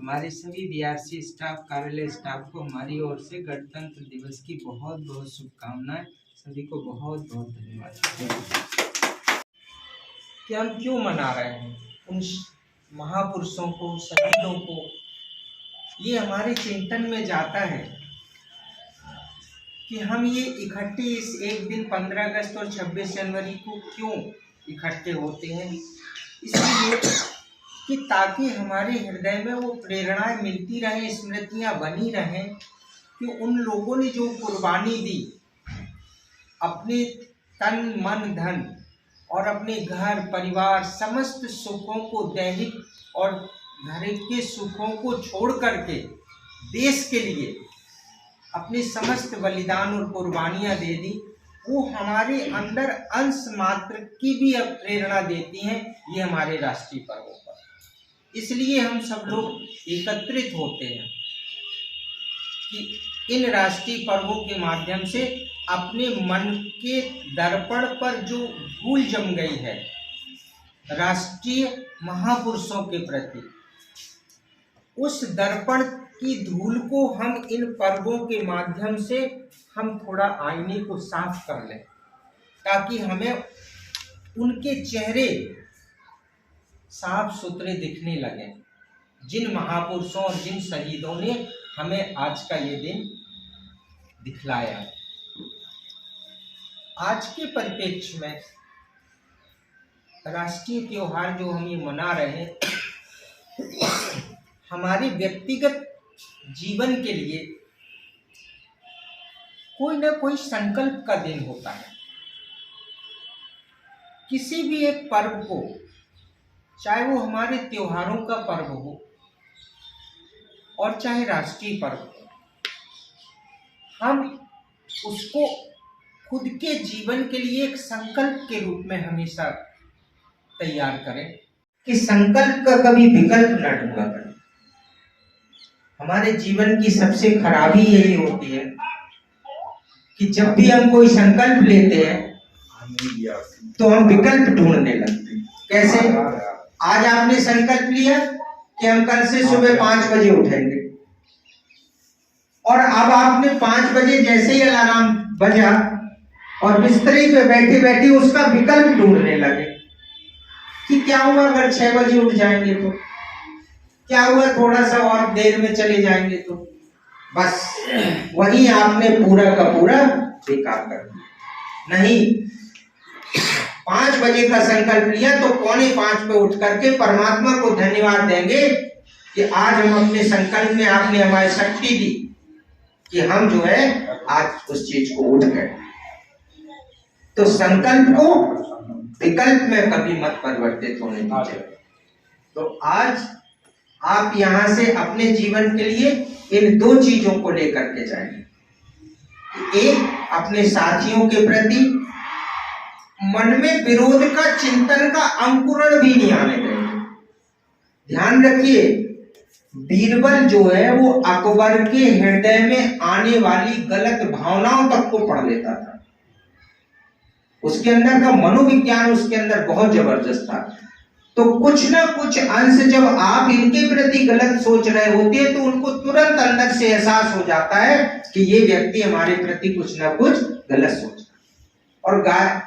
हमारे सभी DRC staff, कार्यालय स्टाफ को हमारी ओर से गणतंत्र दिवस की बहुत बहुत शुभकामनाएं। सभी को बहुत बहुत धन्यवाद। कि हम क्यों मना रहे हैं उन महापुरुषों को, शहीदों को, ये हमारे चिंतन में जाता है कि हम ये इकट्ठे इस एक दिन 15 अगस्त और 26 जनवरी को क्यों इकट्ठे होते हैं। इसलिए कि ताकि हमारे हृदय में वो प्रेरणाएं मिलती रहें, स्मृतियां बनी रहें कि उन लोगों ने जो कुर्बानी दी, अपने तन मन धन और अपने घर परिवार समस्त सुखों को, दैहिक और घर के सुखों को छोड़ करके देश के लिए अपने समस्त बलिदान और कुर्बानियां दे दी, वो हमारे अंदर अंश मात्र की भी प्रेरणा देती हैं ये हमारे राष्ट्रीय पर्वों पर। इसलिए हम सब लोग एकत्रित होते हैं कि इन राष्ट्रीय पर्वों के माध्यम से अपने मन के दर्पण पर जो धूल जम गई है राष्ट्रीय महापुरुषों के प्रति, उस दर्पण की धूल को हम इन पर्वों के माध्यम से हम थोड़ा आईने को साफ कर लें, ताकि हमें उनके चेहरे साफ सुथरे दिखने लगे, जिन महापुरुषों और जिन शहीदों ने हमें आज का ये दिन दिखलाया। आज के परिप्रेक्ष्य में राष्ट्रीय त्योहार जो हम ये मना रहे हैं, हमारे व्यक्तिगत जीवन के लिए कोई ना कोई संकल्प का दिन होता है। किसी भी एक पर्व को, चाहे वो हमारे त्योहारों का पर्व हो और चाहे राष्ट्रीय पर्व हो, हम उसको खुद के जीवन के लिए एक संकल्प के रूप में हमेशा तैयार करें कि संकल्प का कभी विकल्प न ढूंढा करें। हमारे जीवन की सबसे खराबी यही होती है कि जब भी हम कोई संकल्प लेते हैं तो हम विकल्प ढूंढने लगते हैं। कैसे? आज आपने संकल्प लिया कि हम कल से सुबह 5 बजे उठेंगे, और अब आपने 5 बजे जैसे ही अलार्म बजा और बिस्तरे पे बैठे बैठे उसका विकल्प ढूंढने लगे कि क्या हुआ अगर 6 बजे उठ जाएंगे तो, क्या हुआ थोड़ा सा और देर में चले जाएंगे तो। बस वही आपने पूरा का पूरा बेकार कर दिया। नहीं, 5 बजे का संकल्प लिया तो 4:45 पे उठ करके परमात्मा को धन्यवाद देंगे कि आज हम अपने संकल्प में आपने हमारी शक्ति दी कि हम जो है आज उस चीज को उठ गए। तो संकल्प को विकल्प में कभी मत परिवर्तित होने दीजिए। तो आज आप यहां से अपने जीवन के लिए इन 2 चीजों को लेकर के जाएंगे। एक, अपने साथियों के प्रति मन में विरोध का, चिंतन का अंकुरण भी नहीं आने देंगे। ध्यान रखिए, बीरबल जो है वो अकबर के हृदय में आने वाली गलत भावनाओं तक को पढ़ लेता था। उसके अंदर का मनोविज्ञान उसके अंदर बहुत जबरदस्त था। तो कुछ ना कुछ अंश जब आप इनके प्रति गलत सोच रहे होते हैं तो उनको तुरंत अंदर से एहसास हो जाता है कि ये व्यक्ति हमारे प्रति कुछ ना कुछ गलत सोच रहा है, और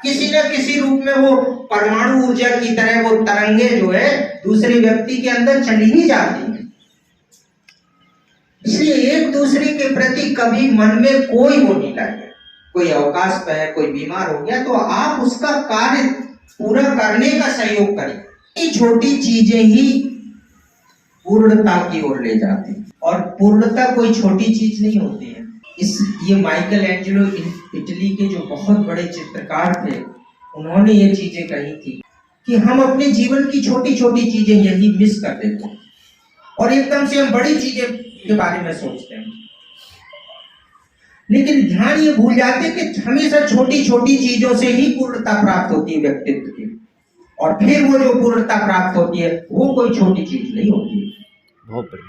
किसी न किसी रूप में वो परमाणु ऊर्जा की तरह वो तरंगे जो है दूसरे व्यक्ति के अंदर चली ही जाती है। इसलिए एक दूसरे के प्रति कभी मन में कोई वो नहीं लगे। कोई अवकाश पे है, कोई बीमार हो गया, तो आप उसका कार्य पूरा करने का सहयोग करें। ये छोटी चीजें ही पूर्णता की ओर ले जाती हैं, और पूर्णता कोई छोटी चीज नहीं होती है। ये माइकल एंजेलो इटली के जो बहुत बड़े चित्रकार थे, उन्होंने ये चीजें कही थी कि हम अपने जीवन की छोटी छोटी चीजें यही मिस कर देते हैं और एकदम से हम बड़ी चीजें के बारे में सोचते हैं, लेकिन ध्यान ये भूल जाते हैं कि हमेशा छोटी छोटी चीजों से ही पूर्णता प्राप्त होती है व्यक्तित्व की, और फिर वो जो पूर्णता प्राप्त होती है वो कोई छोटी चीज नहीं होती है। बहुत बढ़िया।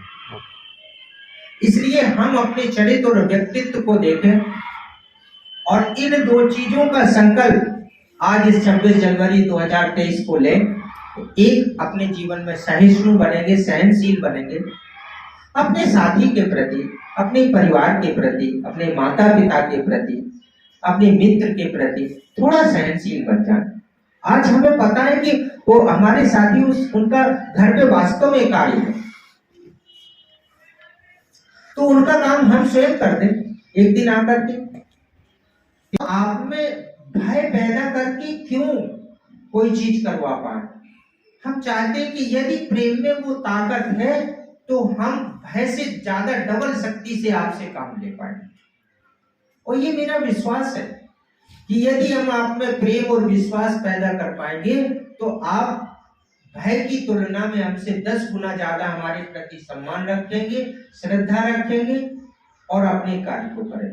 इसलिए हम अपने चरित्र और व्यक्तित्व को देखें और इन 2 चीजों का संकल्प आज इस 26 जनवरी 2023 को लें। एक, अपने जीवन में सहिष्णु बनेंगे, सहनशील बनेंगे, अपने साथी के प्रति, अपने परिवार के प्रति, अपने माता पिता के प्रति, अपने मित्र के प्रति थोड़ा सहनशील बन जाए। आज हमें पता है कि वो हमारे साथी उनका घर पे वास्तव में कार्य है, तो उनका काम हम स्वयं कर दें एक दिन आकर के। तो आप में भय पैदा करके क्यों कोई चीज करवा पाए? हम चाहते हैं कि यदि प्रेम में वो ताकत है तो हम भय से ज्यादा डबल शक्ति से आपसे काम ले पाए। और ये मेरा विश्वास है कि यदि हम आप में प्रेम और विश्वास पैदा कर पाएंगे तो आप भय की तुलना में हमसे 10 गुना ज्यादा हमारे प्रति सम्मान रखेंगे, श्रद्धा रखेंगे और अपने कार्य को करेंगे।